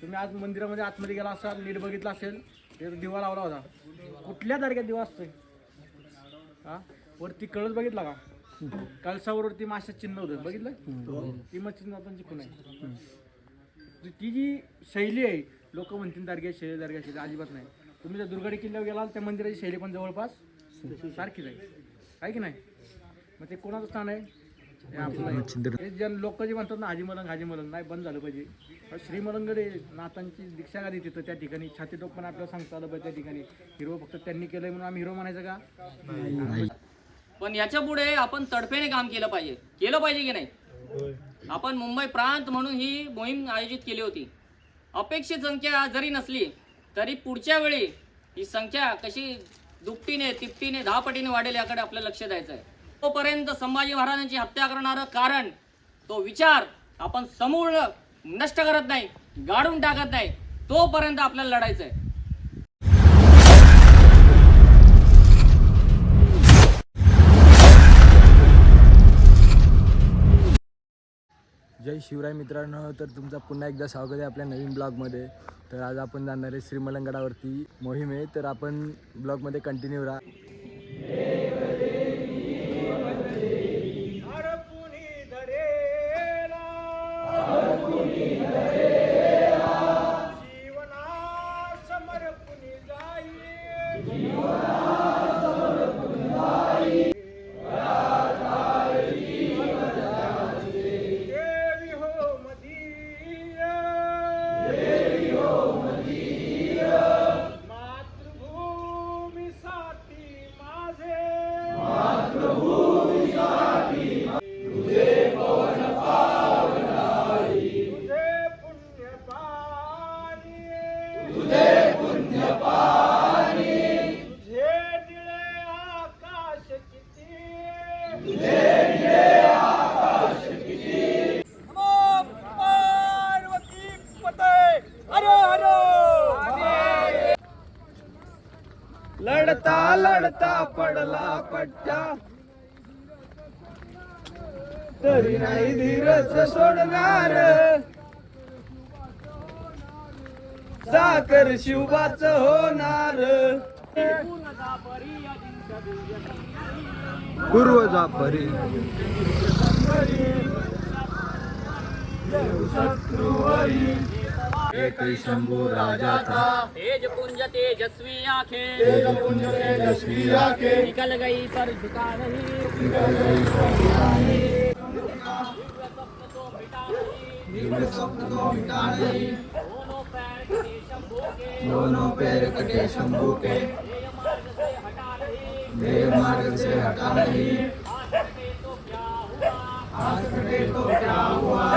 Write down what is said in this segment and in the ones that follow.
तुम्ही आज मंदिरामध्ये आतमध्ये गेला असाल, नीट बघितला असेल, तिथे दिवा लावला होता. कुठल्या दर्ग्यात दिवा असतोय? हा, वरती कळस बघितला का? कळसावरती माशा चिन्ह होतं, बघितलं? ती मग चिन्ह आपण जिंकून आहे. ती जी शैली आहे, लोक म्हणतील दर्ग्या शैली, दर्ग्या शैली, अजिबात नाही. तुम्ही जर दुर्गडी किल्ल्यावर गेलाल, त्या मंदिराची शैली पण जवळपास सारखीच आहे की नाही? मग ते कोणाचं स्थान आहे? लोक जे म्हणतात ना, हाजी मलंग नाही, बंद झालं पाहिजे. श्रीमलंगडे नाथांची दीक्षा गादी तिथं त्या ठिकाणी छाती टोक पण आपल्याला सांगता आलं पाहिजे. त्या ठिकाणी हिरो फक्त त्यांनी केलंय म्हणून आम्ही हिरो म्हणायचं का? पण याच्या पुढे आपण तडफेने काम केलं पाहिजे की नाही? आपण मुंबई प्रांत म्हणून ही मोहीम आयोजित केली होती. अपेक्षित संख्या जरी नसली तरी पुढच्या वेळी ही संख्या कशी दुपटीने तिपटीने 10 पटीने वाढेल याकडे आपल्याला लक्ष द्यायचं आहे. तोपर्यंत संभाजी महाराजांची हत्या करणारं कारण, तो विचार आपण समूळ नष्ट करत नाही, गाडून टाकत नाही, तोपर्यंत आपल्याला लढायचं आहे. जय शिवराय मित्रांनो. तर तुमचा पुन्हा एकदा स्वागत आहे आपल्या नवीन ब्लॉगमध्ये. तर आज आपण जाणार आहे श्रीमलंगडावरती मोहीम आहे. तर आपण ब्लॉगमध्ये कंटिन्यू राहा. लढता लढता पडला पट्टा, तरी नाही धीरच सोडणार. साखर शिवबाच होणार. पूर्वजा परी एक शंभू राजा था, तेज पुंज तेजस्वी आंखें, तेज पुंज तेजस्वी आंखें, निकल गई पर झुका नहीं, निकल गई पर दिव्य स्वप्न को मिटा नहीं, दोनों पैर कटे शंभू के, देह मार्ग से हटा नहीं, आज कटे तो क्या हुआ,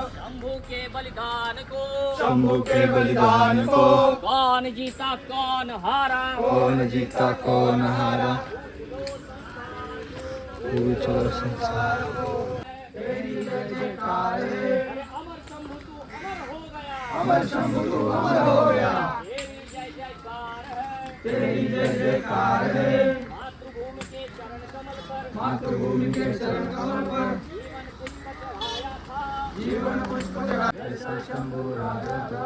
शंभू के बलिदान को, शंभू के बलिदान को, कौन जीता कौन हारा, कौन जीता कौन हारा, विचार संसार. अमर शंभू तू अमर हो गया, तेरी जय जयकार है, तेरी जय जयकार है. मातृभूमि के चरण कमल पर, मातृभूमि के चरण कमल पर जीवन पुष्प चढ़ाया था, जीवन पुष्प चढ़ा. ऐसा शंभू राजा था.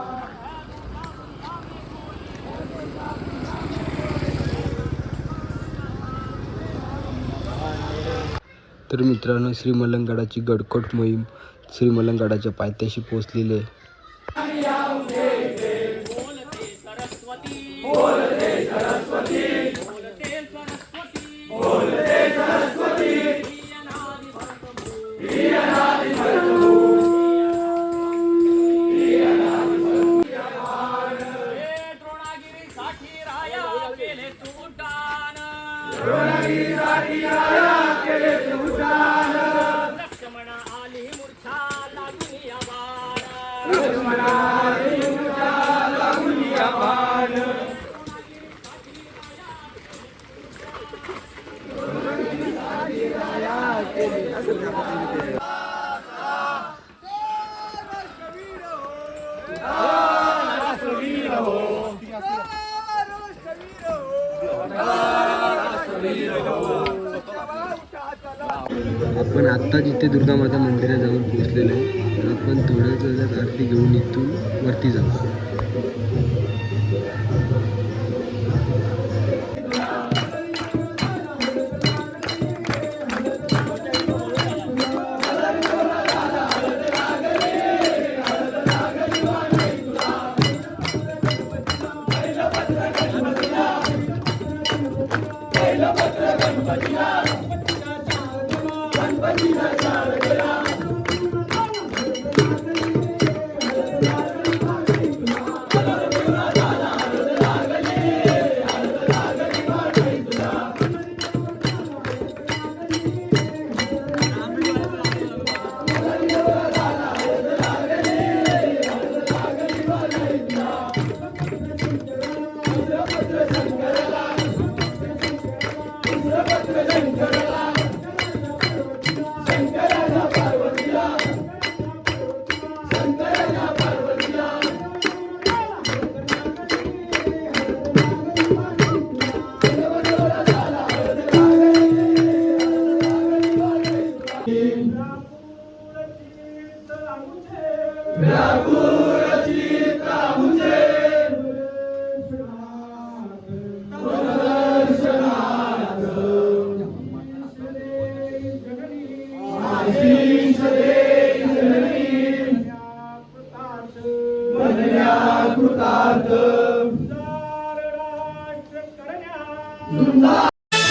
तर मित्रांनो, श्रीमलंगडाची गडकोट मोहीम श्रीमलंगडाच्या पायथ्याशी पोहोचलेली आहे. बोलते सरस्वती, बोलते सरस्वती, बोलते सरस्वती, बोलते सरस्वती, द्रोणागिरी साठी राया केले तू उड्डाण, द्रोणागिरी साठी राया केले तू उड्डाण, लक्ष्मणा आली मूर्छा लागून या बाण, लक्ष्मणा आली मूर्छा लागून या बाण. द्रोणागिरी साठी राया केले असं आपण आत्ता जिथे दुर्गा माता मंदिरात जाऊन पोहोचलेलो आहे. तर आपण थोड्याच वेळात आरती घेऊन इथून वरती जाऊ.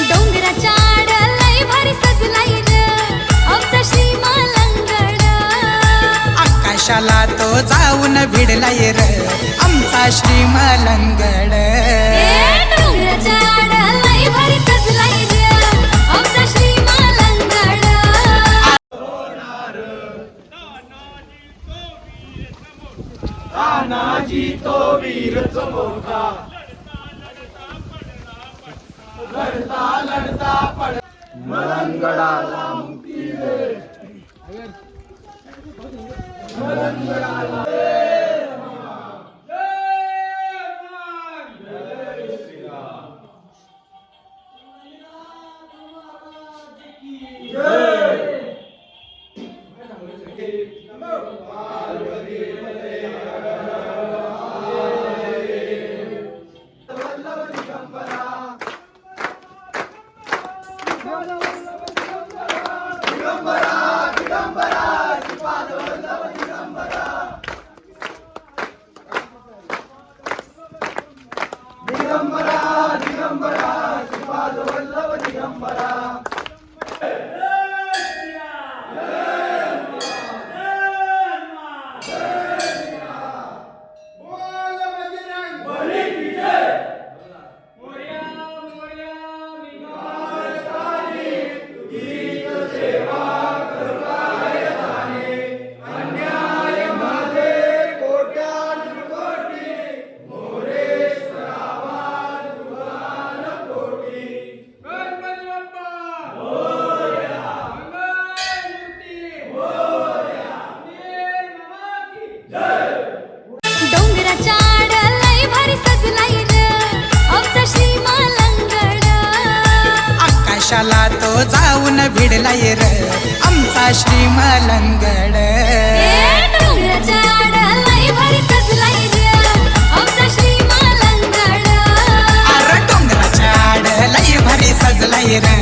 डोंगराच्या आडलाई भारी सजलाई रे आमचा श्री मलंगड. आकाशाला तो जाऊन भिडलाय र आमचा श्री मलंगड. डोंगराच्या आडलाई भारी सजलाई रे आमचा श्री मलंगड. तानाजी तो वीरच मोठा लढता लढता पड मलंगडाला मुक्ती दे. मलंगडाला डोंगराच्या आडलाई भारी सजलाई रे आमचा श्री मलंगड. आकाशाला तो जाऊन भिडलाय र आमचा श्री मलंगड. डोंगराच्या आडलाई भारी सजलाई रे आमचा श्री मलंगड. अरे डोंगराच्या आड लय भारी सजलाय र.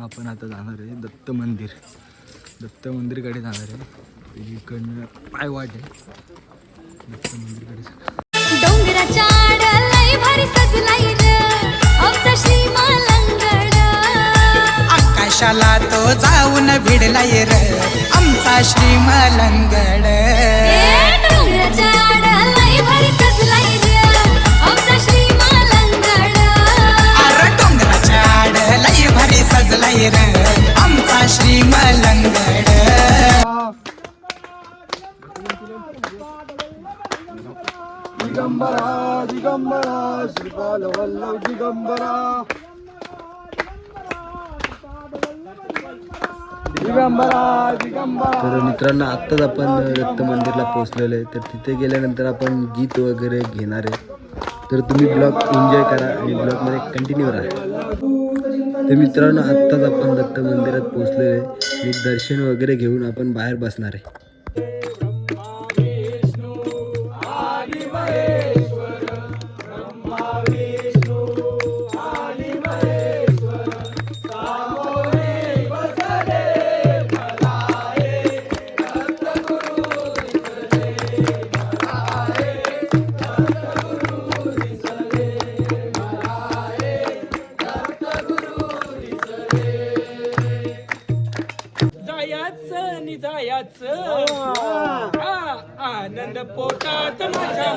आपण आता जाणार आहे दत्त मंदिरकडे जाणार आहे. इकडनं पाय वाट आहे दत्त मंदिरकडे जाणार. डोंगराच्या आड लय भारी सजलाय र आमचा श्री मलंगड. आकाशाला तो जाऊन भिडलाय र आमचा श्री मलंगड. डोंगराच्या आड लय भारी सजलाय र आमचा श्री मलंगड. अरे डोंगराच्या आड लय भारी सजलाय र आमचा श्री मलंगड. दिगंबरा दिगंबरा श्रीपाल वल्लभ दिगंबरा दिगंबरा दिगंबरा. तर मित्रांनो आत्ताच आपण दत्त मंदिरला पोहोचलेलो आहे. तर तिथे गेल्यानंतर आपण गीत वगैरे घेणार आहे. तर तुम्ही ब्लॉग एन्जॉय करा आणि ब्लॉगमध्ये कंटिन्यू राहा. तर मित्रांनो आत्ताच आपण दत्त मंदिरात पोहोचलेलो आहे. मी दर्शन वगैरे घेऊन आपण बाहेर बसणार आहे. आनंद पोटात माझ्या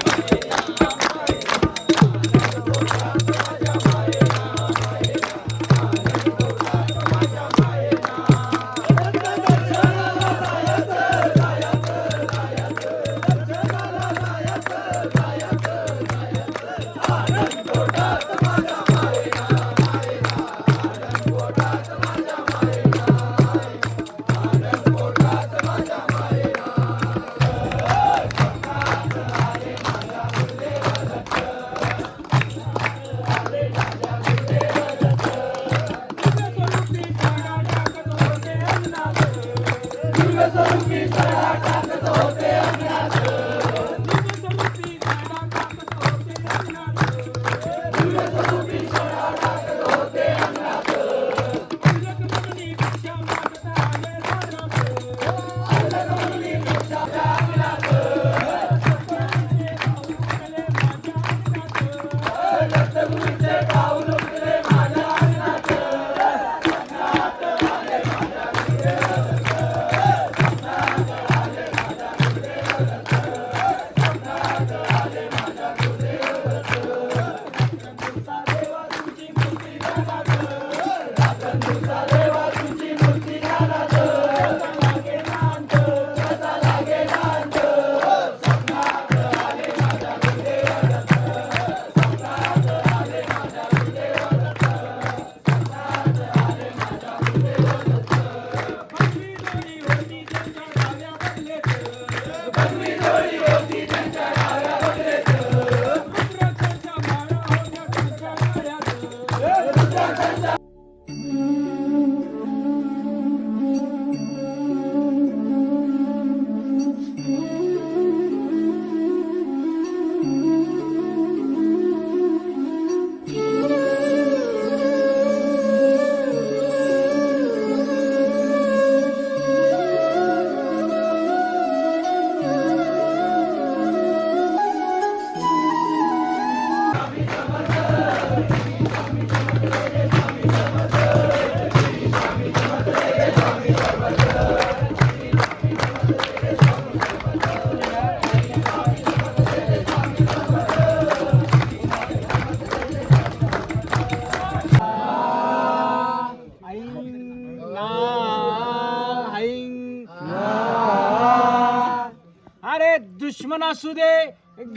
दुश्मन असू दे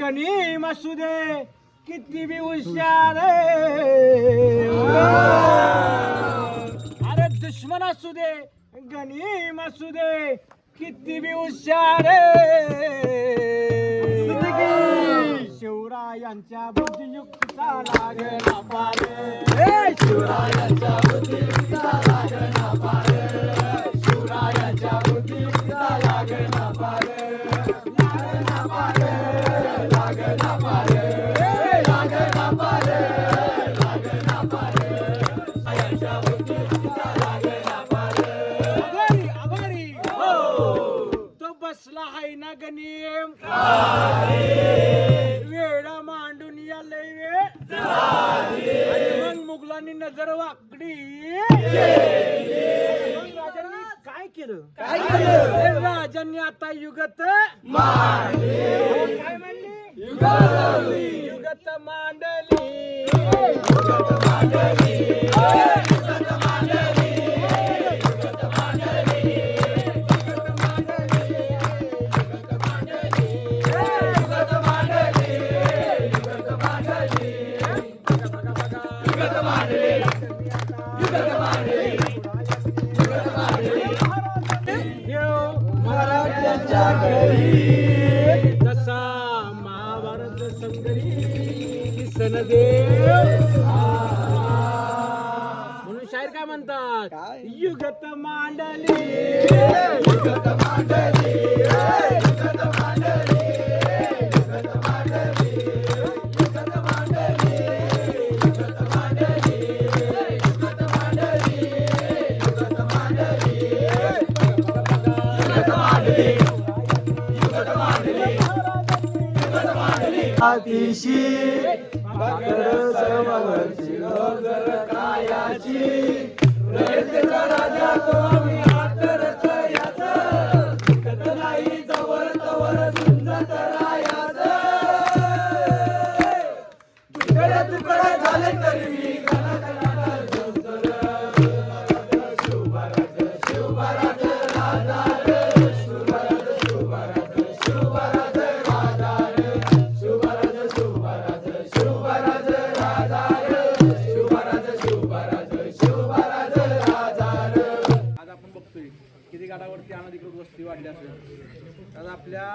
गनीम असू दे किती बी हुशार अरे दुश्मन असू दे गनीम असू दे किती बी हुशार शिवरायांच्या बुद्धियुक्तीचा लागला पार शिवरायांच्या बुद्धियुक्तीचा लागला पार शिवरायांच्या बुद्धियुक्तीचा लागला पार लागला पार लागला पार लागला पार लागला पार शिवरायांच्या बुद्धियुक्तीचा लागला पार आभारी आभारी हो तो बसला हाय ना गनीम वेळा मांडून या लय वेळ मग मुघलांनी नजर वाकडी राजांनी काय केलं राजांनी आता युगत मांडली काय मांडली युगत मांडली युगत मांडली युगत मांडली युगत मांडली मराठ्यांच्या घरी जसा महाभारत संगरी सणदेव म्हणून शाहीर काय म्हणतात युगत मांडली युगत मांडली युगत मांडली युगत मांडली युगत मांडली युगत मांडली युगत मांडली युगत मांडली आतिशी मकर समवरची रोजर कायाची रयतेचा राजा तो आम्ही आतरच याचं कत नाही जवळ तवर झुंजत रायाचं तुकडे तुकडे झाले तरी मी गणगणात झुंजर शिवराज शिवराज राजा शिवराज शिवराज शिवराज राजा शिवराज शिवराज शिवराज राजा शिवराज शिवराज शिवराज राजा आज आपण बघतोय किती गाडावरती अनधिकृत वस्ती वाढली असेल आज आपल्या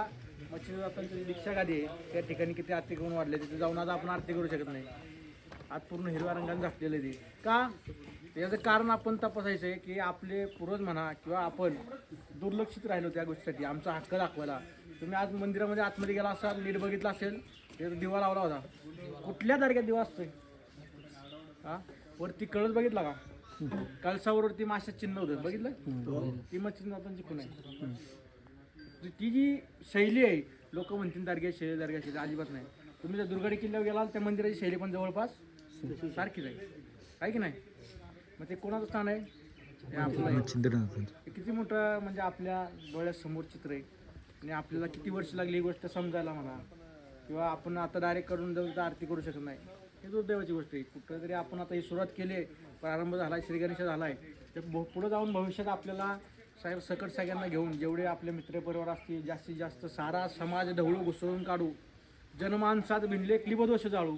मच्छीमारांची दीक्षा गादी आहे त्या ठिकाणी किती अतिक्रमण वाढले तिथे जाऊन आज आपण आरती करू शकत नाही आज पूर्ण हिरव्या रंगाने झाकलेलं आहे ते का याचं कारण आपण तपासायचं आहे की आपले पूर्वज म्हणा किंवा आपण दुर्लक्षित राहिलो त्या गोष्टीसाठी आमचा हक्क दाखवायला तुम्ही आज मंदिरामध्ये आतमध्ये गेला असाल नीट बघितला असेल तर दिवा लावला होता कुठल्या दर्ग्यात दिवा असतोय हा वरती कळस बघितला का कळसावरती माशाचं चिन्ह होतं बघितलं ती मच्छीमारांची खूण आहे ती जी शैली आहे लोक म्हणतील दर्ग्या शैली अजिबात नाही तुम्ही जर दुर्गडी किल्ल्यावर गेलाल त्या मंदिराची शैली पण जवळपास सारखीच आहे की नाही मग ते कोणाचं स्थान आहे हे आपलं किती मोठं म्हणजे आपल्या डोळ्यासमोर चित्र आहे आणि आपल्याला किती वर्ष लागली ही गोष्ट समजायला म्हणा किंवा आपण आता डायरेक्ट करून जाऊन तर आरती करू शकत नाही हे दुर्दैवाची गोष्ट आहे कुठं तरी आपण आता ही सुरुवात केली आहे प्रारंभ झाला आहे श्री गणेश झाला आहे तर पुढं जाऊन भविष्यात आपल्याला साहेब सकट सगळ्यांना घेऊन जेवढे आपले मित्रपरिवार असतील जास्तीत जास्त सारा समाज ढवळू घुसळून काढू जनमानसात भिनले क्लिबदोष जाळू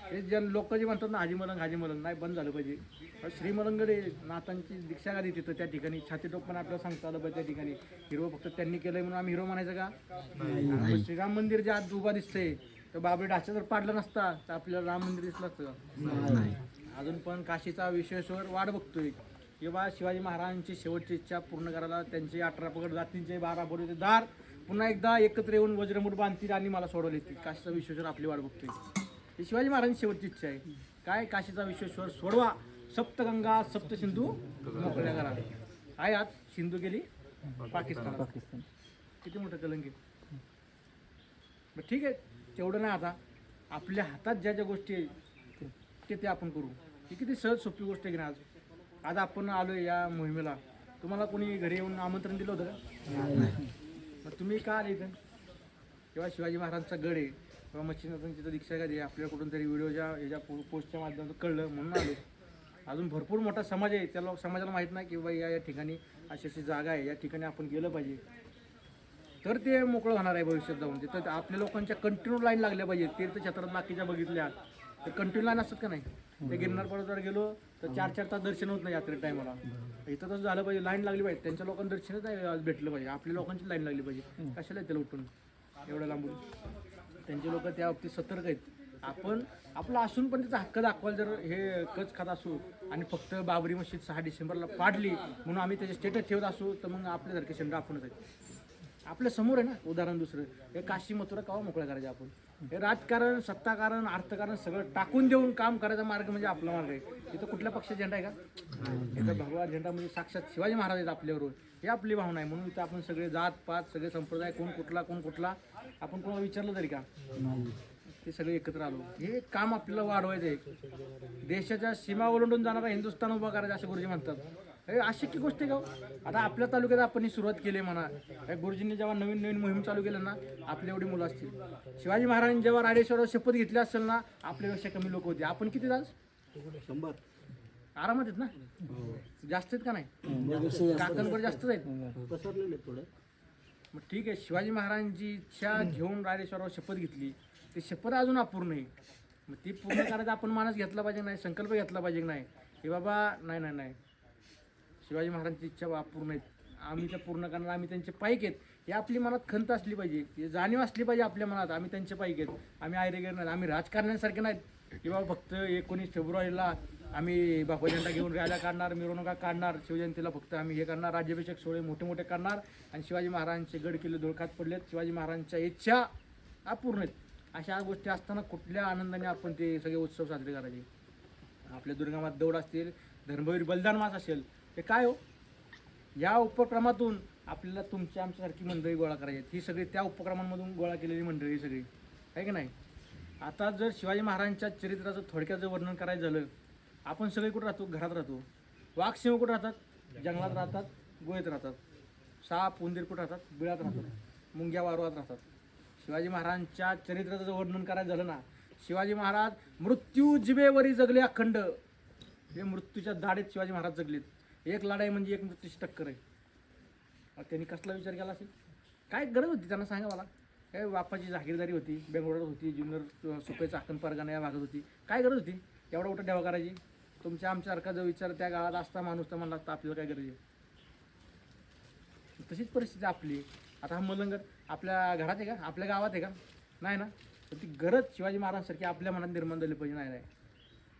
हे जन लोक जे म्हणतात ना हाजी मलंग नाही बंद झालं पाहिजे श्रीमलंगडे नाथांची दीक्षा गादी तिथं त्या ठिकाणी छाती टोपण आपल्याला सांगता आलं पाहिजे त्या ठिकाणी हिरो फक्त त्यांनी केलंय म्हणून आम्ही हिरो म्हणायचं का श्रीराम मंदिर जे आज उभा दिसतंय तर बाबरी ढाचा जर पाडला नसता तर आपल्याला राम मंदिर दिसलं असतं अजून पण काशीचा विश्वेश्वर वाट बघतोय किंवा शिवाजी महाराजांची शेवटची इच्छा पूर्ण करायला त्यांचे 18 पगड जातींचे 12 बोरीचे दार पुन्हा एकदा एकत्र येऊन वज्रमुठ बांधतील आणि मला सोडवले काशीचा विश्वेश्वर आपली वाट बघतोय ही शिवाजी महाराजांची शेवटची इच्छा आहे काय काशीचा विश्वेश्वर सोडवा सप्तगंगा सप्त सिंधू मोकळ्या करा आहे आज सिंधू गेली पाकिस्तान किती मोठं कलंकित ठीक आहे तेवढं नाही आता आपल्या हातात ज्या ज्या गोष्टी आहेत ते आपण करू ही किती सहज सोपी गोष्ट आहे की आज आज आपण आलो या मोहिमेला तुम्हाला कोणी घरी येऊन आमंत्रण दिलं होतं का मग तुम्ही का आले इथं किंवा शिवाजी महाराजांचा गड आहे किंवा मच्छीनाथांची तिथं दीक्षा गादी आपल्या कुठून तरी व्हिडिओच्या ह्याच्या पोस्टच्या माध्यमातून कळलं म्हणून आलो अजून भरपूर मोठा समाज आहे त्याला समाजाला माहीत नाही की बाबा या ठिकाणी अशी अशी जागा आहे या ठिकाणी आपण गेलं पाहिजे तर ते मोकळं होणार आहे भविष्यात जाऊन. तिथं आपल्या लोकांच्या कंटिन्यू लाईन लागल्या पाहिजे. तीर्थक्षेत्रात बाकीच्या बघितल्या तर कंटिन्यू लाईन असतात का नाही. ते गिरनार पर्वतावर गेलो तर 4-4 तास दर्शन होत नाही यात्रे टायमाला. इथं तसं झालं पाहिजे, लाईन लागली पाहिजे. त्यांच्या लोकांना दर्शनच नाही भेटलं पाहिजे, आपल्या लोकांची लाईन लागली पाहिजे. कशाला येते उठून एवढं लांबून. त्यांचे लोक त्या बाबतीत सतर्क आहेत. आपण आपलं असून पण त्याचा हक्क दाखवायला जर हे कच खात असू आणि फक्त बाबरी मशीद 6 डिसेंबरला पाडली म्हणून आम्ही त्याचे स्टेटस ठेवत असू तर मग आपल्यासारखे शंड आपणच आहे. आपल्या समोर आहे ना उदाहरण दुसरं. हे काशी मथुरा केव्हा मोकळा करायचे आपण. हे राजकारण, सत्ताकारण, अर्थकारण सगळं टाकून देऊन काम करायचा मार्ग म्हणजे आपला मार्ग आहे. इथं कुठल्या पक्षाचा झेंडा आहे का? इथं भगवा झेंडा म्हणजे साक्षात शिवाजी महाराज आहेत आपल्याबरोबर. हे आपली भावना आहे. म्हणून इथं आपण सगळे जात पात सगळे संप्रदाय कोण कुठला आपण कोणाला विचारलं तरी का ते सगळे एकत्र आलो. हे काम आपल्याला वाढवायचं आहे. देशाच्या सीमा ओलांडून जाणारा हिंदुस्थान उभा करायचा असे गुरुजी म्हणतात. हे अशक्य गोष्ट आहे का? आता आपल्या तालुक्यात आपण ही सुरुवात केली म्हणा. हे गुरुजींनी जेव्हा नवीन मोहीम चालू केलं ना आपल्या एवढी मुलं असतील. शिवाजी महाराजांनी जेव्हा राडेश्वरावर शपथ घेतली असेल ना आपल्यापेक्षा कमी लोक होते. आपण किती आज 100 आरामात आहेत ना. जास्त आहेत का नाही? काकणवर जास्तच आहेत. मग ठीक आहे, शिवाजी महाराजांची इच्छा घेऊन राडेश्वरावर शपथ घेतली. ती शपथ अजून अपूर्ण आहे. मग ती पूर्ण करायचा आपण मानस घेतला पाहिजे नाही, संकल्प घेतला पाहिजे नाही. हे बाबा नाही शिवाजी महाराजांची इच्छा अपूर्ण आहेत, आम्ही त्या पूर्ण करणार. आम्ही त्यांचे पाईक आहेत हे आपली मनात खंत असली पाहिजे, हे जाणीव असली पाहिजे आपल्या मनात. आम्ही त्यांचे पाईक आहेत, आम्ही आयरेगेर नाही, आम्ही राजकारण्यांसारखे नाहीत की बाबा फक्त 19 फेब्रुवारीला आम्ही बापू झेंडा घेऊन रॅल्या काढणार, मिरवणुका काढणार, शिवजयंतीला फक्त आम्ही हे करणार, राज्याभिषेक सोहळे मोठे करणार आणि शिवाजी महाराजांचे गड किल्ले धुळकात पडलेत, शिवाजी महाराजांच्या इच्छा अपूर्ण आहेत. अशा गोष्टी असताना कुठल्या आनंदाने आपण ते सगळे उत्सव साजरे करायचे. आपल्या दुर्गामात दौड असतील, धर्मवीर बलिदान मास असेल, हे काय हो, या उपक्रमातून आपल्याला तुमच्या आमच्यासारखी मंडळी गोळा करायची. ही सगळी त्या उपक्रमांमधून गोळा केलेली मंडळी सगळी आहे की नाही. आता जर शिवाजी महाराजांच्या चरित्राचं थोडक्यात जर वर्णन करायचं झालं, आपण सगळे कुठं राहतो? घरात राहतो. वाघ सिंह कुठं राहतात? जंगलात राहतात, गुहेत राहतात. साप उंदीर कुठं राहतात? बिळात राहतात, मुंग्या वारुळात राहतात. शिवाजी महाराजांच्या चरित्राचं जर वर्णन करायचं झालं ना, शिवाजी महाराज मृत्यू जिभेवरी जगले अखंड. हे मृत्यूच्या दाढेत शिवाजी महाराज जगलेत. एक लढाई म्हणजे एक मृत्यूची टक्कर आहे. त्यांनी कसला विचार केला असेल? काय गरज होती त्यांना सांगा मला. काय बापाची जागीरदारी होती, बेंगलोरात होती, जुन्नर सुपेचा अक्कन परगाणा या भागात होती. काय गरज होती एवढा मोठा देवा करायची? तुमच्या आमच्यासारखा जो विचार त्या गावात असता माणूस तर म्हणला असता आपल्याला काय गरज आहे. तशीच परिस्थिती आपली. आता हा मलंगर आपल्या घरात आहे का? आपल्या गावात आहे का? नाही ना. तर ती गरज शिवाजी महाराजांसारखी आपल्या मनात निर्माण झाली पाहिजे. नाही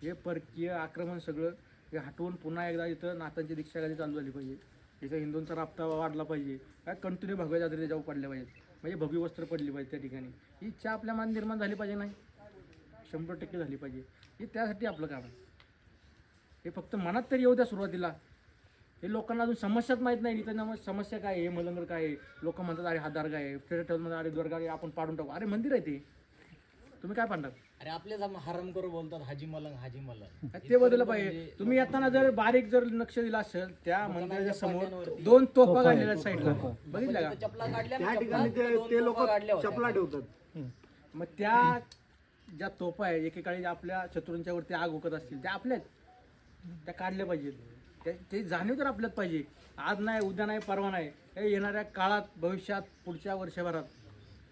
हे परकीय आक्रमण सगळं हे हटवून पुन्हा एकदा इथं नाथांची दीक्षागादी चालू झाली पाहिजे. इथं हिंदूंचा राबता वाढला पाहिजे. काय कंटिन्यू भगव्या जात्री त्याच्यावर पडल्या पाहिजेत, म्हणजे भगवी वस्त्र पडली पाहिजे त्या ठिकाणी. ही इच्छा आपल्या मनात निर्माण झाली पाहिजे. नाही 100% झाली पाहिजे. हे त्यासाठी आपलं काम आहे. हे फक्त मनात तरी येऊ द्या सुरुवातीला. हे लोकांना अजून समस्याच माहीत नाही. इथं समस्या काय आहे, मलंगर काय आहे. लोक म्हणतात अरे हा दर्गा आहे, ठेवमध्ये अरे दर्गा आहे आपण पाडून टाकू. अरे मंदिर आहे ते, तुम्ही काय पाडणार? अरे आपलेच हराम करू बोलतात हाजी मलंग. ते बदललं पाहिजे. तुम्ही येताना जर बारीक जर लक्ष दिलं असेल त्या मंदिराच्या समोर 2 तोफा काढलेल्या साईडला बघितल्या का? चपला काढल्या, त्या ठिकाणी ते लोक चपला ठेवतात. मग त्या ज्या तोफा आहे एकेकाळी आपल्या शत्रूंच्या वरती आग ओकत असतील त्या आपल्यात, त्या काढल्या पाहिजेत. ते जाणीव तर आपल्यात पाहिजे. आज नाही, उद्या नाही, परवा नाही, हे येणाऱ्या काळात, भविष्यात, पुढच्या वर्षभरात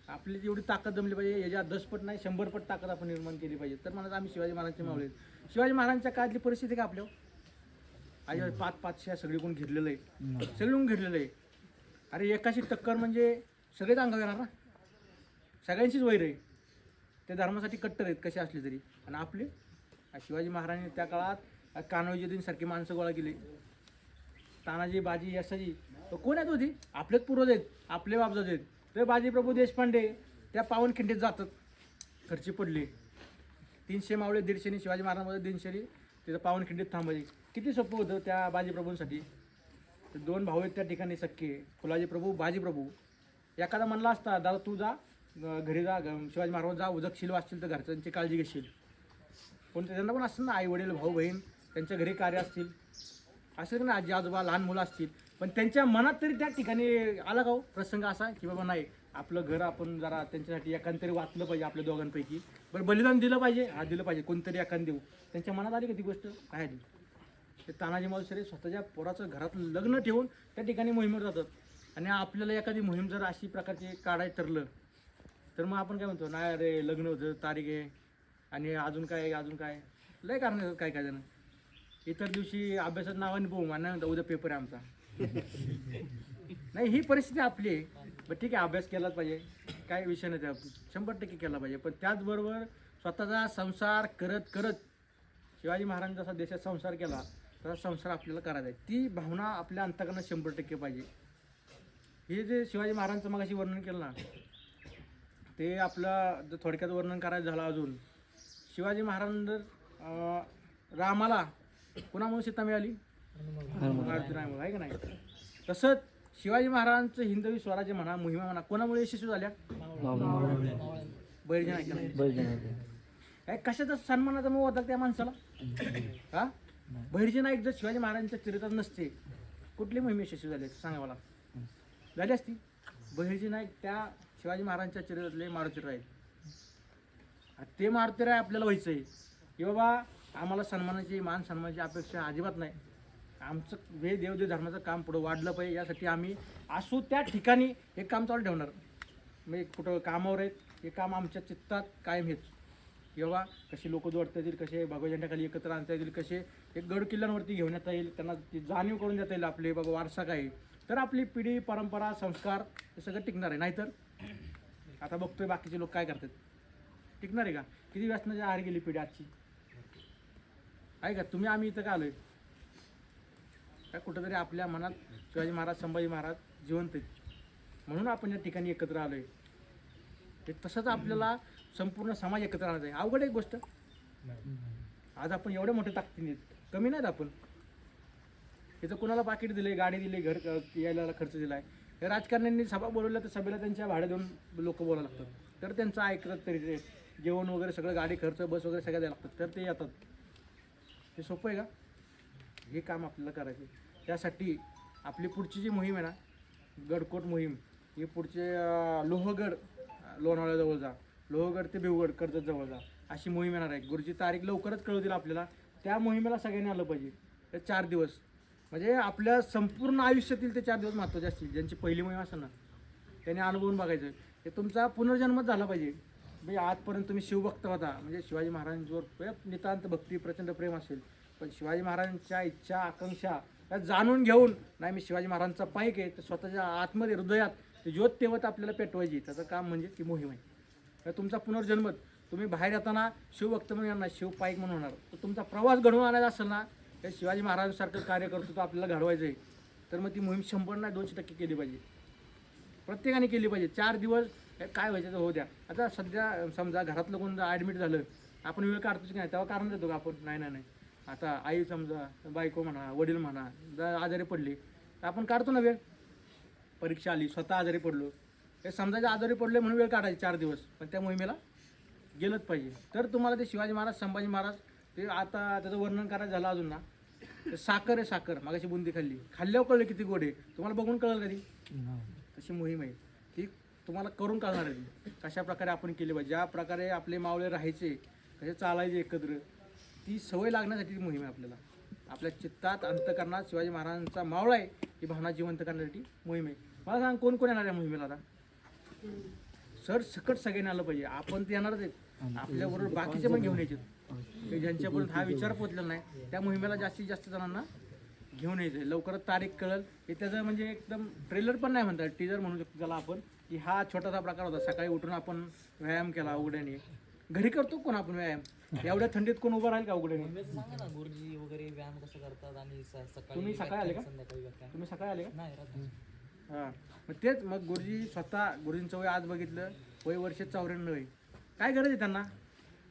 आपली जेवढी ताकद जमली पाहिजे याच्या 10 पट नाही 100 पट ताकद आपण निर्माण केली पाहिजे. तर म्हणत आम्ही शिवाजी महाराजांचे मावळे. शिवाजी महाराजांच्या काळातली परिस्थिती का आपल्यावर? आई 5-5 सगळी कोण घेतलेलं आहे, सगळी घेतलेलं आहे. अरे एकाशी टक्कर म्हणजे सगळेच अंगावर येणार ना. सगळ्यांचीच वैर आहे. ते धर्मासाठी कट्टर आहेत कसे असले तरी. आणि आपले शिवाजी महाराजांनी त्या काळात कान्होजींसारखी माणसं गोळा केली. तानाजी, बाजी, यशाजी कोण आहेत होती? आपलेच पूर्वज आहेत, आपले बापजात आहेत. ते बाजीप्रभू देशपांडे त्या पावनखिंडीत जातात, खर्ची पडली. 300 मावळे 150 शिवाजी महाराजांमध्ये 200 तिथं पावनखिंडीत थांबायचे. किती सोपं होतं त्या बाजीप्रभूंसाठी. 2 भाऊ आहेत त्या ठिकाणी सख्खे, फुलाजी प्रभू, बाजीप्रभू. एखादा म्हणला असता दादा तू जा घरी, जा शिवाजी महाराज जा, उदकशील वाचशील तर घरच्यांची काळजी घेशील. पण त्यांना पण असतं ना, आई वडील भाऊ बहीण त्यांच्या घरी कार्य असतील, असं ना आजी आजोबा लहान मुलं असतील. पण त्यांच्या मनात तरी त्या ठिकाणी आला का हो प्रसंग असा की बाबा नाही आपलं घर आपण जरा त्यांच्यासाठी एकांतरी वाचलं पाहिजे आपल्या दोघांपैकी. बरं बलिदान दिलं पाहिजे, हा दिलं पाहिजे, कोणतरी एकांत देऊ. त्यांच्या मनात आली का ती गोष्ट? काय आली? ते तानाजी मालुसरे स्वतःच्या पोराचं घरात लग्न ठेवून त्या ठिकाणी मोहिमेवर जातात. आणि आपल्याला एखादी मोहीम जर अशी प्रकारची काढायचं ठरलं तर मग आपण काय म्हणतो नाही अरे लग्न होतं तारीख आहे आणि अजून काय लय कारण येतात काय काय जण इतर दिवशी अभ्यासात नावाने पोहू नाही म्हणता उद्या पेपर आहे आमचा. नाही ही परिस्थिती आपली आहे. बरं ठीक आहे अभ्यास केलाच पाहिजे काय विषय नाही त्या 100% केला पाहिजे. पण त्याचबरोबर स्वतःचा संसार करत करत शिवाजी महाराजांनी जसा देशात संसार केला तसा संसार आपल्याला करायचा आहे. ती भावना आपल्या अंतकरणात 100% पाहिजे. हे जे शिवाजी महाराजांचं मगाशी वर्णन केलं ना ते आपलं जर थोडक्यात वर्णन करायचं झालं अजून शिवाजी महाराजांना रामाला कोणामुळे सीता मिळाली अर्जुनामुळे आहे का नाही. तसंच शिवाजी महाराजांचं हिंदवी स्वराज्य म्हणा मोहिमा म्हणा कोणामुळे यशस्वी झाल्या बहिर्जी नाईकांना. कशाचा सन्मानाचा मोह होता त्या माणसाला हा. बहिर्जी नाईक जर शिवाजी महाराजांच्या चरित्रात नसते कुठली मोहीम यशस्वी झाली सांगा मला झाली असती. बहिर्जी नाईक त्या शिवाजी महाराजांच्या चरित्रातले मारुतीराय ते मारुतीराय आपल्याला व्हायचं आहे की बाबा आम्हाला सन्मानाची मान सन्मानाची अपेक्षा अजिबात नाही. आमचं हे देवदेव धर्माचं काम पुढं वाढलं पाहिजे यासाठी आम्ही असू त्या ठिकाणी हे काम चालू ठेवणार. म्हणजे कुठं कामावर आहेत हे काम आमच्या चित्तात कायम हेच की बाबा कसे लोक जोडता येतील कसे भगवा झेंड्याखाली एकत्र आणता येतील कसे एक गड किल्ल्यांवरती घेऊन येता येईल त्यांना ती जाणीव करून देता येईल आपले बाबा वारसा काय तर आपली पिढी परंपरा संस्कार हे सगळं टिकणार आहे. नाहीतर आता बघतोय बाकीचे लोक काय करतात टिकणार आहे का. किती व्यसनाच्या आहार गेली पिढी आजची आहे का. तुम्ही आम्ही इथं का आलोय काय कुठंतरी आपल्या मनात शिवाजी महाराज संभाजी महाराज जिवंत आहेत म्हणून आपण या ठिकाणी एकत्र आलोय. ते तसंच आपल्याला संपूर्ण समाज एकत्र आणायचा आहे. अवघड एक गोष्ट आज आपण एवढे मोठे ताकदीने कमी नाहीत आपण. इथं कुणाला पाकिट दिले गाडी दिली घर यायला खर्च दिला आहे. हे राजकारण्यांनी सभा बोलवल्या तर सभेला त्यांच्या भाडे देऊन लोक बोलायला लागतात तर त्यांचं ऐकतात तरी ते जेवण वगैरे सगळं गाडी खर्च बस वगैरे सगळं द्यायला लागतात तर ते येतात. हे सोपं आहे का. हे काम आपल्याला करायचं. त्यासाठी आपली पुढची जी मोहीम आहे ना गडकोट मोहीम ही पुढचे लोहगड लोणावळ्याजवळ जा लोहगड ते भिवगड कर्जत जवळ जा अशी मोहीम येणार आहे. गुरुजी तारीख लवकरच कळवतील आपल्याला. त्या मोहिमेला सगळ्यांनी आलं पाहिजे. ते 4 दिवस म्हणजे आपल्या संपूर्ण आयुष्यातील ते 4 दिवस महत्त्वाचे असतील. ज्यांची पहिली मोहीम असेल ना त्यांनी अनुभवून बघायचं. हे तुमचा पुनर्जन्मच झाला पाहिजे. म्हणजे आजपर्यंत तुम्ही शिवभक्त होता म्हणजे शिवाजी महाराजांच्यावर नितांत भक्ती प्रचंड प्रेम असेल पण शिवाजी महाराजांच्या इच्छा आकांक्षा त्या जाणून घेऊन नाही मी शिवाजी महाराजांचा पाईक आहे तर स्वतःच्या आतमध्ये हृदयात ते ज्योत तेवत आपल्याला पेटवायची त्याचं काम म्हणजे ती मोहीम आहे. तर तुमचा पुनर्जन्म तुम्ही बाहेर येताना शिवभक्त म्हणून येणार शिव पाईक म्हणून होणार. तर तुमचा प्रवास घडवून आणायचा असेल ना हे शिवाजी महाराजांसारखं कार्य करतो तर आपल्याला घडवायचं आहे तर मग ती मोहीम 100 नाही 200% केली पाहिजे. प्रत्येकाने केली पाहिजे. 4 दिवस काय व्हायचं तर होऊ द्या. आता सध्या समजा घरातलं कोण ॲडमिट झालं आपण वेळ काढतोच की नाही तेव्हा कारण देतो का आपण नाही. आता आई समजा बायको म्हणा वडील म्हणा जर आजारी पडली तर आपण काढतो ना वेळ. परीक्षा आली स्वतः आजारी पडलो हे समजायचं आजारी पडले म्हणून वेळ काढायची 4 दिवस पण त्या मोहिमेला गेलंच पाहिजे. तर तुम्हाला ते शिवाजी महाराज संभाजी महाराज ते आता त्याचं वर्णन करायचं झालं अजून ना ते साखर आहे साखर मागाशी बुंदी खाल्ल्यावर कळलं किती गोड आहे तुम्हाला बघून कळलं कधी. तशी मोहीम आहे ती तुम्हाला करून कळणार आहे ती कशा प्रकारे आपण केली पाहिजे. ज्या प्रकारे आपले मावळे राहायचे कसे चालायचे एकत्र ती सवय लागण्यासाठी ती मोहीम आहे. आपल्याला आपल्या चित्तात अंतकरणात शिवाजी महाराजांचा मावळा आहे ही भावना जिवंत करण्यासाठी मोहीम आहे. मला सांग कोण कोण येणार आहे मोहिमेला. आता सर सकट सगळ्यांनी आलं पाहिजे. आपण ते येणारच आहेत आपल्याबरोबर बाकीचे पण घेऊन यायचे ज्यांच्यापर्यंत हा विचार पोचलेला नाही त्या मोहिमेला जास्तीत जास्त जणांना घेऊन यायचं. लवकरच तारीख कळल हे त्याचं म्हणजे एकदम ट्रेलर पण नाही म्हणतात टीजर म्हणू शकतो त्याला आपण की हा छोटासा प्रकार होता. सकाळी उठून आपण व्यायाम केला उघड्याने. घरी करतो कोण आपण व्यायाम एवढ्या थंडीत कोण उभं राहील का उघड्याने. सांगा ना गुरुजी वगैरे व्यायाम कसं करतात आणि सकाळी तुम्ही सकाळी आले का संध्याकाळी व्यायाम तुम्ही सकाळी आले का नाही रात्री. हां मग तेच मग गुरुजी स्वतः गुरुजींचं वय आज बघितलं वय वर्ष 94 आहे. काय गरज आहे त्यांना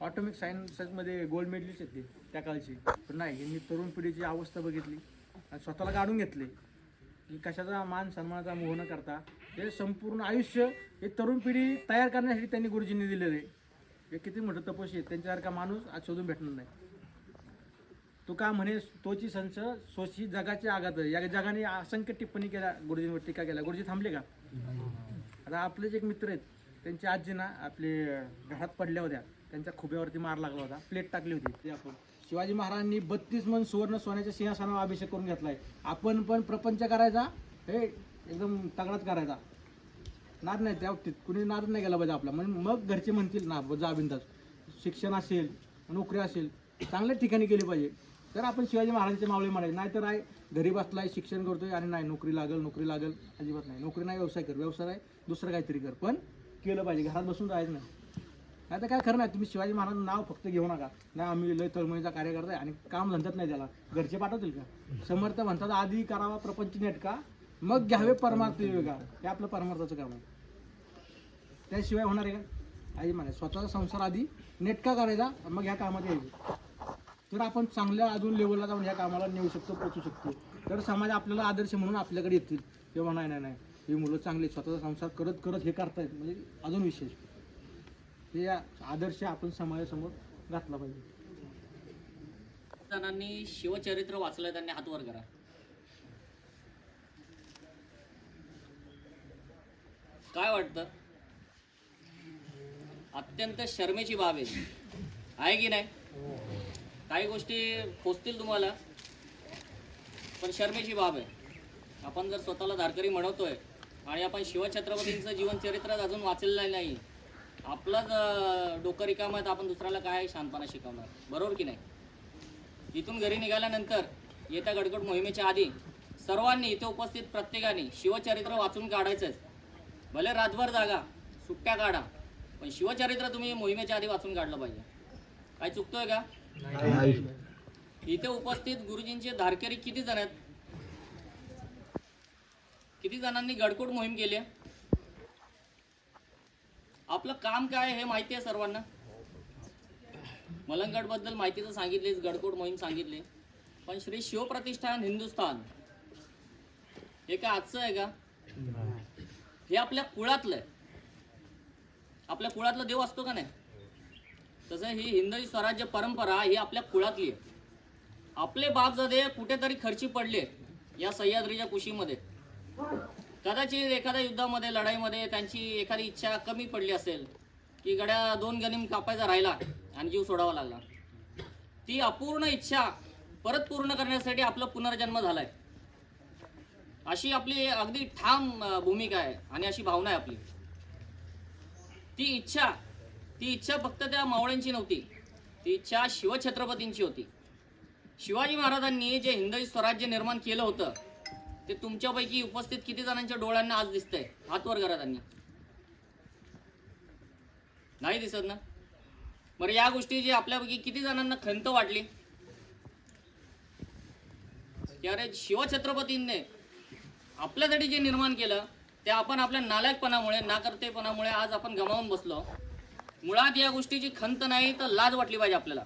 ऑटोमिक सायन्सेसमध्ये गोल्ड मेडलिस्ट आहेत ते त्या काळची पण नाही यांनी तरुण पिढीची अवस्था बघितली आणि स्वतःला काढून घेतले की कशाचा मान सन्मानाचा मोह न करता हे संपूर्ण आयुष्य हे तरुण पिढी तयार करण्यासाठी त्यांनी गुरुजींनी दिलेलं आहे. हे किती मोठं तपस्वी आहे त्यांच्यासारखा माणूस आज शोधून भेटणार नाही. तो का म्हणे तोची संच सोशी जगाचे आघात या जगाने असंख्य टिप्पणी केल्या गुरुजींवर टीका केल्या. गुरुजी थांबले का. आता आपले जे एक मित्र आहेत त्यांची आजी ना आपले घरात पडल्या होत्या त्यांच्या खुब्यावरती मार लागला होता प्लेट टाकली होती. ते आपण शिवाजी महाराजांनी 32 मन सुवर्ण सोन्याच्या सिंहासनावर अभिषेक करून घेतलाय. आपण पण प्रपंच करायचा हे एकदम तगडाच करायचा. नाद नाही त्या बाबतीत कुणी नाद नाही गेला पाहिजे आपला. म्हणजे मग घरचे म्हणतील ना जा बिंदास. शिक्षण असेल नोकरी असेल चांगल्या ठिकाणी केली पाहिजे. तर आपण शिवाजी महाराजांचे मावळे म्हणायचे. नाही तर आहे घरी बसलाय शिक्षण करतोय आणि नाही नोकरी लागेल अजिबात नाही. नोकरी नाही व्यवसाय कर, व्यवसाय दुसरं काहीतरी कर, पण केलं पाहिजे. घरात बसून राहायचं नाही. नाही तर काय खरं नाही. तुम्ही शिवाजी महाराजांचं नाव फक्त घेऊ नका. नाही आम्ही लय तळमळीचा कार्यकर्ता आहे आणि काम म्हणतात नाही त्याला घरचे पाठवतील का. समर्थ म्हणतात आधी करावा प्रपंच नेटका मग घ्यावे परमार्थ विवेका. हे आपलं परमार्थाचं काम आहे. त्याशिवाय होणार आहे का. आई म्हणे स्वतःचा संसार आधी नेटका करायचा मग ह्या कामात यायचं. तर आपण चांगल्या अजून लेवलला जाऊन ह्या कामाला नेऊ शकतो, पोचू शकतो. तर समाज आपल्याला आदर्श म्हणून आपल्याकडे येतील किंवा नाही ही मुलं चांगली स्वतःचा संसार करत करत हे करतायत म्हणजे अजून विशेष. हे आदर्श आपण समाजासमोर घातला पाहिजे. जणांनी शिवचरित्र वाचलं त्यांनी हात वर करा. काय वाटतं. अत्यंत शर्मेची बाब आहे की नाही. काही गोष्टी पोचतील तुम्हाला पण शर्मेची बाब आहे. आपण जर स्वतःला धारकरी म्हणतोय आणि आपण शिवछत्रपतींचं जीवनचरित्र अजून वाचलेलं नाही, आपलंच डोकं रिकामं आहे तर आपण दुसऱ्याला काय शांतपणा शिकवणार. बरोबर की नाही. इथून घरी निघाल्यानंतर येत्या गडकोट मोहिमेच्या आधी सर्वांनी इथे उपस्थित प्रत्येकाने शिवचरित्र वाचून काढायचंच. भले रातभर जागा सुट्ट्या काढा पण शिवचरित्र तुम्ही मोहिमेच्या आधी वाचून काढलं पाहिजे. काय चुकतोय का. इथे उपस्थित गुरुजींचे धारकरी किती जण आहेत. किती जणांनी गडकोट मोहीम केली आहे. आपलं काम काय हे माहिती आहे सर्वांना. मलंगगड बद्दल माहिती तर सांगितलीच, गडकोट मोहीम सांगितली, पण श्री शिवप्रतिष्ठान हिंदुस्थान हे काय आजचं आहे का. हे आपल्या कुळातलं आहे. आपल्या कुळातला देव असतो का नाही. तसं ही हिंदवी स्वराज्य परंपरा ही आपल्या कुळातली आहे. आपले बापजादे कुठेतरी खर्ची पडले या सह्याद्रीच्या कुशीमध्ये. कदाचित एखाद्या युद्धामध्ये लढाईमध्ये त्यांची एखादी इच्छा कमी पडली असेल की गड्या 2 गनिम कापायचा राहिला आणि जीव सोडावा लागला. ती अपूर्ण इच्छा परत पूर्ण करण्यासाठी आपला पुनर्जन्म झालाय. अशी आपली अगदी ठाम भूमिका आहे आणि अशी भावना आहे आपली. ती इच्छा फक्त त्या मावळ्यांची नव्हती. ती इच्छा शिवछत्रपतींची होती. शिवाजी महाराजांनी जे हिंदवी स्वराज्य निर्माण केलं होतं ते तुमच्यापैकी उपस्थित किती जणांच्या डोळ्यांना आज दिसतंय. हात वर करा. त्यांनी नाही दिसत ना. बरं या गोष्टी जी आपल्यापैकी किती जणांना खंत वाटली की अरे शिवछत्रपतींनी आपल्यासाठी जे निर्माण केलं ते आपण आपल्या नालायकपणामुळे नाकर्तेपणामुळे आज आपण गमावून बसलो. मुळात या गोष्टीची खंत नाही तर लाज वाटली पाहिजे आपल्याला.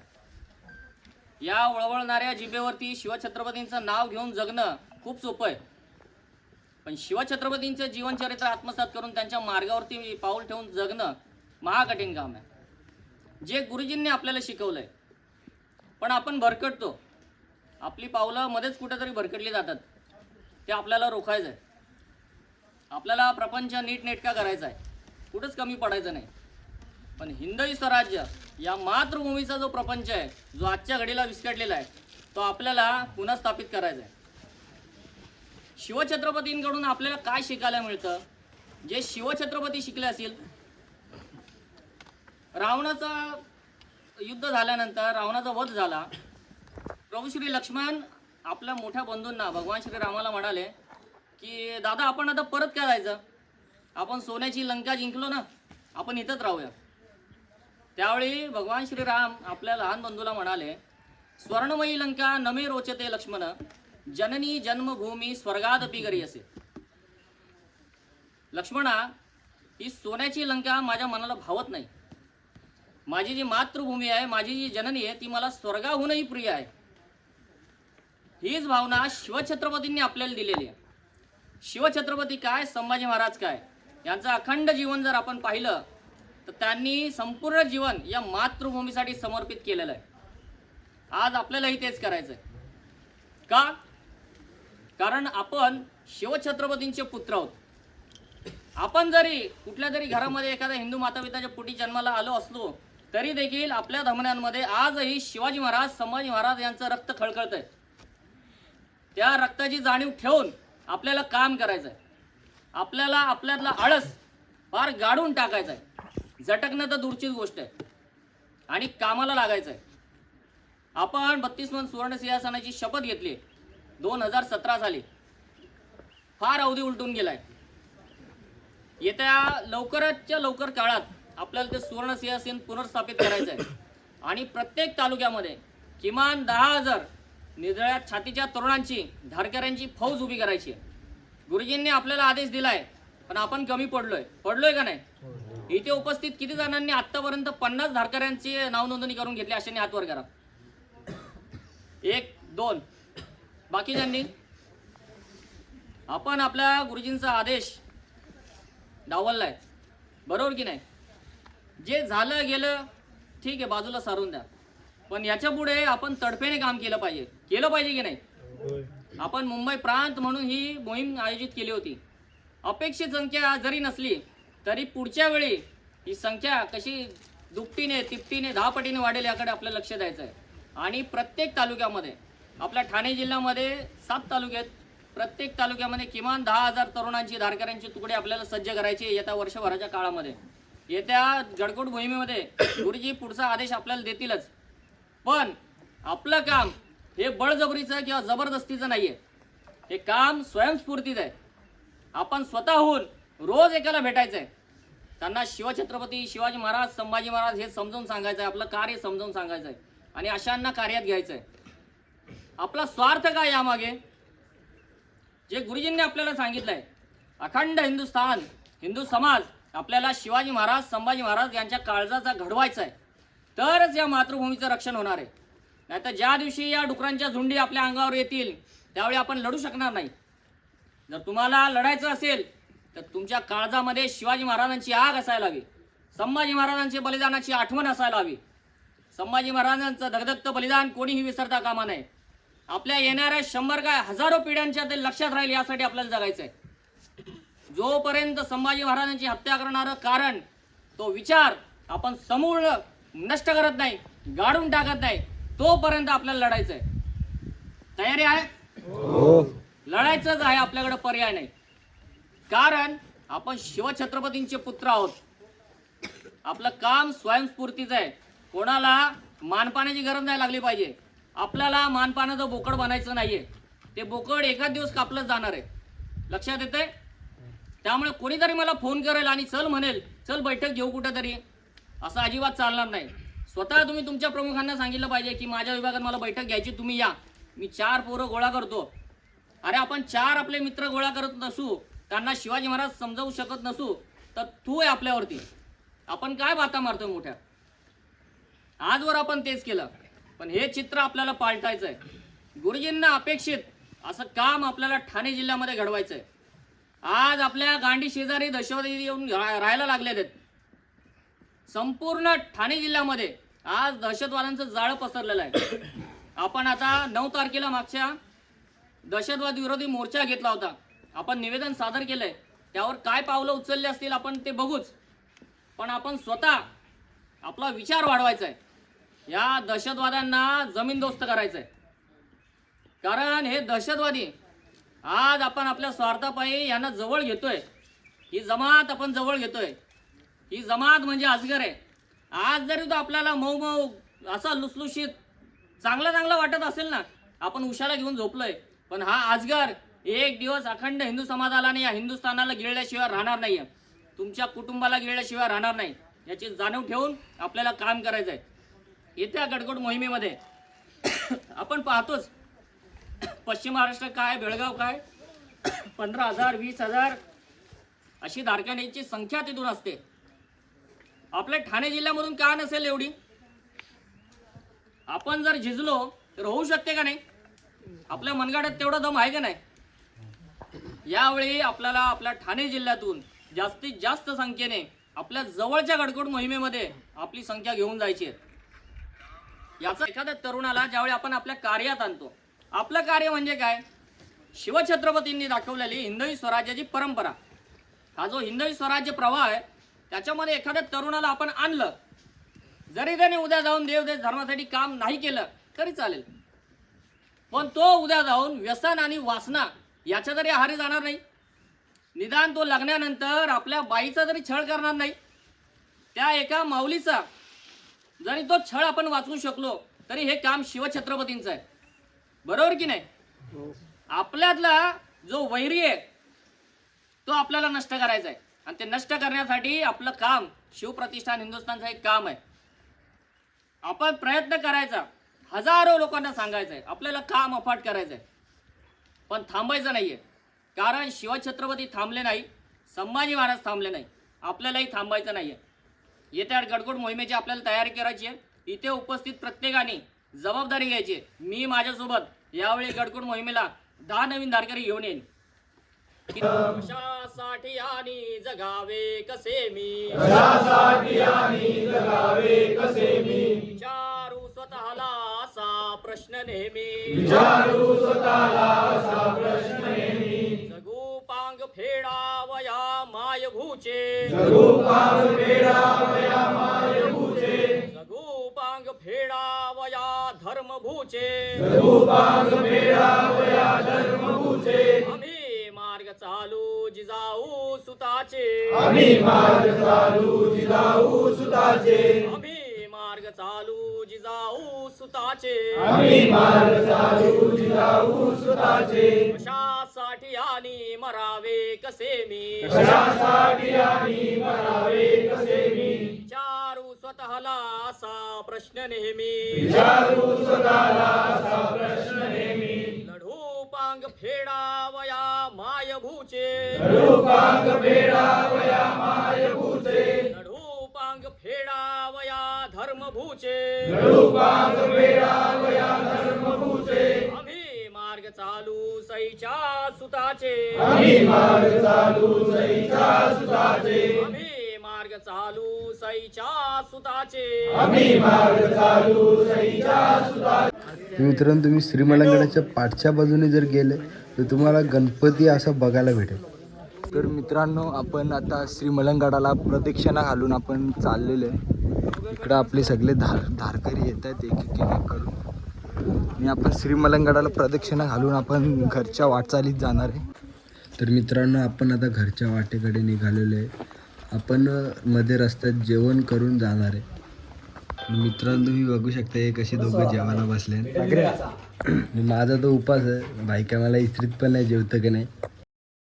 या वळवळणाऱ्या जिभेवरती शिवछत्रपतींचं नाव घेऊन जगणं खूप सोपं आहे, पण शिवछत्रपतींचं जीवनचरित्र आत्मसात करून त्यांच्या मार्गावरती पाऊल ठेवून जगणं महाकठीण काम आहे. जे गुरुजींनी आपल्याला शिकवलंय पण आपण भरकटतो. आपली पावलं मध्येच कुठेतरी भरकटली जातात. ते आपल्याला रोखायचं आहे. आपल्याला प्रपंच नीटनेटका करायचा आहे. कुठंच कमी पडायचं नाही. पण हिंदवी स्वराज्य या मातृभूमीचा जो प्रपंच आहे जो आजच्या घडीला विस्कटलेला आहे तो आपल्याला पुन्हा स्थापित करायचा आहे. शिवछत्रपतींकडून आपल्याला काय शिकायला मिळतं. जे शिवछत्रपती शिकले असतील. रावणाचा युद्ध झाल्यानंतर रावणाचा वध झाला. प्रभू श्री लक्ष्मण आपल्या मोठ्या बंधूंना भगवान श्रीरामाला म्हणाले की दादा आपण आता परत काय जायचं. आपण सोन्याची लंका जिंकलो ना, आपण इथंच राहूया. त्यावेळी भगवान श्रीराम आपल्या लहान बंधूला म्हणाले स्वर्णमयी लंका नमे रोचते लक्ष्मण जननी जन्मभूमी स्वर्गादपि गरीयसे. लक्ष्मणा ही सोन्याची लंका माझ्या मनाला भावत नाही. माझी जी मातृभूमी आहे माझी जी जननी आहे ती मला स्वर्गाहूनही प्रिय आहे. हीच भावना शिवछत्रपतींनी आपल्याला दिलेली आहे. शिवछत्रपती काय संभाजी महाराज काय यांचं अखंड जीवन जर आपण पाहिलं तर त्यांनी संपूर्ण जीवन या मातृभूमीसाठी समर्पित केलेलं आहे. आज आपल्यालाही तेच करायचं आहे. का. कारण आपण शिवछत्रपतींचे पुत्र आहोत. आपण जरी कुठल्या तरी घरामध्ये एखाद्या हिंदू माता पिताच्या पोटी जन्माला आलो असलो तरी देखील आपल्या धमन्यांमध्ये आजही शिवाजी महाराज संभाजी महाराज यांचं रक्त खळखळतंय. त्या रक्ताची जाणीव ठेवून आपल्याला काम करायचं आहे. आपल्याला आपल्यातला आळस फार गाडून टाकायचा आहे. झटकणं तर दूरचीच गोष्ट आहे आणि कामाला लागायचं आहे. आपण 32 मन सुवर्ण सिंहासनाची शपथ घेतली 2017 साली. फार अवधी उलटून गेलाय. येत्या लवकरच्या लवकर काळात आपल्याला ते सुवर्ण सिंहासन पुनर्स्थापित करायचं आहे आणि प्रत्येक तालुक्यामध्ये किमान 10,000 निधळ्या छातीच्या तरुणांची धारकऱ्यांची फौज उभी करायची आहे. गुरुजींनी आपल्याला आदेश दिलाय, पण आपण कमी पडलोय का नाही? इथे उपस्थित किती जणांनी आतापर्यंत 50 धारकऱ्यांची नाव नोंदणी करून घेतली? अशाने हात वर करा. 1 2. बाकीच्यांनी? आपण आपल्या गुरुजींचा आदेश डावललाय, बरोबर की नाही? जे झालं गेलं ठीक आहे, बाजूला सारून द्या, पण याच्या पुढे आपण तडफेने काम केलं पाहिजे की नाही? आपण मुंबई प्रांत म्हणून ही मोहीम आयोजित केली होती. अपेक्षित संख्या जरी नसली तरी पुढच्या वेळी ही संख्या कशी दुपटीने तिपटीने 10 पटीने वाढेल याकडे आपल्याला लक्ष द्यायचं आहे. आणि प्रत्येक तालुक्यामध्ये, आपल्या ठाणे जिल्ह्यामध्ये 7 तालुके आहेत, प्रत्येक तालुक्यामध्ये किमान 10,000 तरुणांची धारकऱ्यांची तुकडे आपल्याला सज्ज करायची येत्या वर्षभराच्या काळामध्ये. येत्या गडकोट मोहिमेमध्ये गुरुजी पुढचा आदेश आपल्याला देतीलच, पण आपलं काम हे बळजबरीचं किंवा जबरदस्तीचं नाहीये. हे काम स्वयंस्फूर्तीचं आहे. आपण स्वतःहून रोज एकाला भेटायचं आहे, त्यांना शिवछत्रपती शिवाजी महाराज, संभाजी महाराज हे समजावून सांगायचं आहे, आपलं कार्य समजावून सांगायचं आहे आणि अशांना कार्यात घ्यायचं आहे. आपला स्वार्थ काय यामागे? जे गुरुजींनी आपल्याला सांगितलंय, अखंड हिंदुस्थान, हिंदू समाज आपल्याला शिवाजी महाराज, संभाजी महाराज यांच्या काळजाचा घडवायचा आहे, तरच या मातृभूमीचं रक्षण होणार आहे. नाहीतर ज्या दिवशी या डुकरांच्या झुंडी आपल्या अंगावर येतील त्यावेळी आपण लढू शकणार नाही. जर तुम्हाला लढायचं असेल तर तुमच्या काळजामध्ये शिवाजी महाराजांची आग असायला हवी, संभाजी महाराजांच्या बलिदानाची आठवण असायला हवी. संभाजी महाराजांचं धगधगतं बलिदान कोणीही विसरता कामा नये. आपल्या येणाऱ्या 100 काय हजारो पिढ्यांच्या ते लक्षात राहील यासाठी आपल्याला जगायचं आहे. जोपर्यंत संभाजी महाराजांची हत्या करणारं कारण, तो विचार आपण समूळ नष्ट करत नाही, गाडून टाकत नाही, तोपर्यंत आपल्याला लढायचं आहे. तयारी आहे? लढायचंच आहे, आपल्याकडे पर्याय नाही. कारण आपण शिवछत्रपतींचे पुत्र आहोत. आपलं काम स्वयंस्फूर्तीचं आहे. कोणाला मानपाण्याची गरज नाही लागली पाहिजे. आपल्याला मानपानाचं बोकड बनायचं नाहीये. ते बोकड एखाद दिवस कापलं जाणार आहे. लक्षात येतंय? त्यामुळे कोणीतरी मला फोन करेल आणि चल म्हणेल, चल बैठक घेऊ कुठेतरी, असं अजिबात चालणार नाही. स्वतः तुम्ही तुमच्या प्रमुखांना सांगितलं पाहिजे की माझ्या विभागात मला बैठक घ्यायची, तुम्ही या, मी 4 पोरं गोळा करतो. अरे आपण 4 आपले मित्र गोळा करत नसू, त्यांना शिवाजी महाराज समजावू शकत नसू, तर तू आहे आपल्यावरती. आपण काय बाता मारतोय मोठ्या? आजवर आपण तेच केलं, पण हे चित्र आपल्याला पालटायचं आहे. गुरुजींना अपेक्षित असं काम आपल्याला ठाणे जिल्ह्यामध्ये घडवायचं आहे. आज आपल्या गांडी शेजारी दहशतवादी येऊन राहायला लागले आहेत. संपूर्ण ठाणे जिल्ह्यामध्ये आज दहशतवाद्यांचं जाळं पसरलेलं आहे. आपण आता 9 तारखेला मागच्या दहशतवाद विरोधी मोर्चा घेतला होता. आपण निवेदन सादर केलंय, त्यावर काय पावलं उचलले असतील आपण ते बघूच, पण आपण स्वतः आपला विचार वाढवायचा आहे. या दहशतवाद्यांना जमीनदोस्त करायचं आहे. कारण हे दहशतवादी आज आपण आपल्या स्वार्थापायी यांना जवळ घेतोय. ही जमात आपण जवळ घेतोय. ही जमात म्हणजे अजगर आहे. आज जरी तो आपल्याला मऊ मऊ असा लुसलुशीत चांगला वाटत असेल ना, आपण उशाला घेऊन झोपलोय, पण हा अजगर एक दिवस अखंड हिंदू समाजाला आणि या हिंदुस्थानाला गिळल्याशिवाय राहणार नाही. तुमच्या कुटुंबाला गिळल्याशिवाय राहणार नाही, याची जाणीव ठेवून आपल्याला काम करायचं आहे. येत्या गडकोट मोहिमेमध्ये आपण पाहतोच, पश्चिम महाराष्ट्र काय, बेळगाव काय, 15,000 20,000 अशी धारकऱ्यांची संख्या तिथून असते. आपल्या ठाणे जिल्ह्यामधून का नसेल एवढी? आपण जर झिजलो तर होऊ शकते का नाही? आपल्या मनगाड्यात तेवढा दम आहे का नाही? यावेळी आपल्याला आपल्या ठाणे जिल्ह्यातून जास्तीत जास्त संख्येने आपल्या जवळच्या गडकोट मोहिमेमध्ये आपली संख्या घेऊन जायची आहे. याचा एखाद्या तरुणाला ज्यावेळी आपण आपल्या कार्यात आणतो, आपलं कार्य म्हणजे काय? शिवछत्रपतींनी दाखवलेली हिंदवी स्वराज्याची परंपरा, हा जो हिंदवी स्वराज्य प्रवाह आहे, त्याच्यामध्ये एखाद्या तरुणाला आपण आणलं, जरी त्याने उद्या जाऊन देवदेश धर्मासाठी काम नाही केलं तरी चालेल, पण तो उद्या जाऊन व्यसन आणि वासना याच्या जरी आहारी जाणार नाही. निदान तो लग्नानंतर आपल्या बाईचा जरी छळ करणार नाही, त्या एका माऊलीचा जरी तो छळ आपण वाचवू शकलो तरी हे काम शिवछत्रपतींचं आहे. बरोबर की नाही? आपल्यातला जो वैरी आहे तो आपल्याला नष्ट करायचा आहे आणि ते नष्ट करण्यासाठी आपलं काम शिवप्रतिष्ठान हिंदुस्थानचं एक काम आहे. आपण प्रयत्न करायचा, हजारो लोकांना सांगायचं आहे, आपल्याला काम अफाट करायचं आहे, पण थांबायचं नाहीये. कारण शिवछत्रपती थांबले नाही, संभाजी महाराज थांबले नाही, आपल्यालाही थांबायचं नाहीये. येत्या गडकोट मोहिमेची आपल्याला तयारी करायची आहे. इथे उपस्थित प्रत्येकाने जबाबदारी घ्यायची. मी माझ्यासोबत यावेळी गडकोट मोहिमेला 10 नवीन धारकरी घेऊन येईन. कशासाठी आणि जगावे कसे मी, विचारू स्वतःला असा प्रश्न नेहमी, जगू पांग फेडावया मायभूचे, जगू पांग फेडावया धर्मभूचे, आम्ही मार्ग चालू जिजाऊ सुताचे, आम्ही मार्ग चालू जिजाऊ सुताचे, कशासाठी आणि मरावे कसे मी, विचारू स्वतःला असा प्रश्न नेहमी, लढू पांग फेडावया मायभूचे, लढू पांग फेडावया धर्मभूचे, आम्ही मार्ग चालू सईच्या सुताचे, आम्ही मार्ग चालू सईच्या सुताचे. मित्रांनो, तुम्ही श्रीमलंगडाच्या पाठच्या बाजूने जर गेले तर तुम्हाला गणपती असं बघायला भेटेल. तर मित्रांनो, आपण आता श्रीमलंगडाला प्रदक्षिणा घालून आपण चाललेलो आहे. इकडं आपले सगळे धारकरी येत आहेत एक करून, आणि आपण श्रीमलंगडाला प्रदक्षिणा घालून आपण घरच्या वाटचालीत जाणार आहे. तर मित्रांनो, आपण आता घरच्या वाटेकडे निघालेलो आहे. आपण मध्ये रस्त्यात जेवण करून जाणार आहे. मित्रांनो, तुम्ही बघू शकता हे कसे दोघं जेवायला बसले. माझा तो उपास आहे, भाई काय मला इस्त्रीत पण नाही जेवतं की नाही.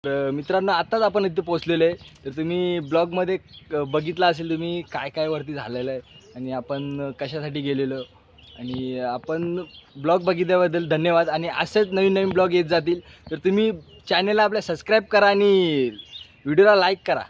तर मित्रांनो, आत्ताच आपण इथे पोचलेलो आहे. तर तुम्ही ब्लॉगमध्ये बघितलं असेल तुम्ही काय काय वरती झालेलं आहे आणि आपण कशासाठी गेलेलो, आणि आपण ब्लॉग बघितल्याबद्दल धन्यवाद. आणि असेच नवीन नवीन ब्लॉग येत जातील. तर तुम्ही चॅनलला आपल्या सबस्क्राईब करा आणि व्हिडिओला लाईक करा.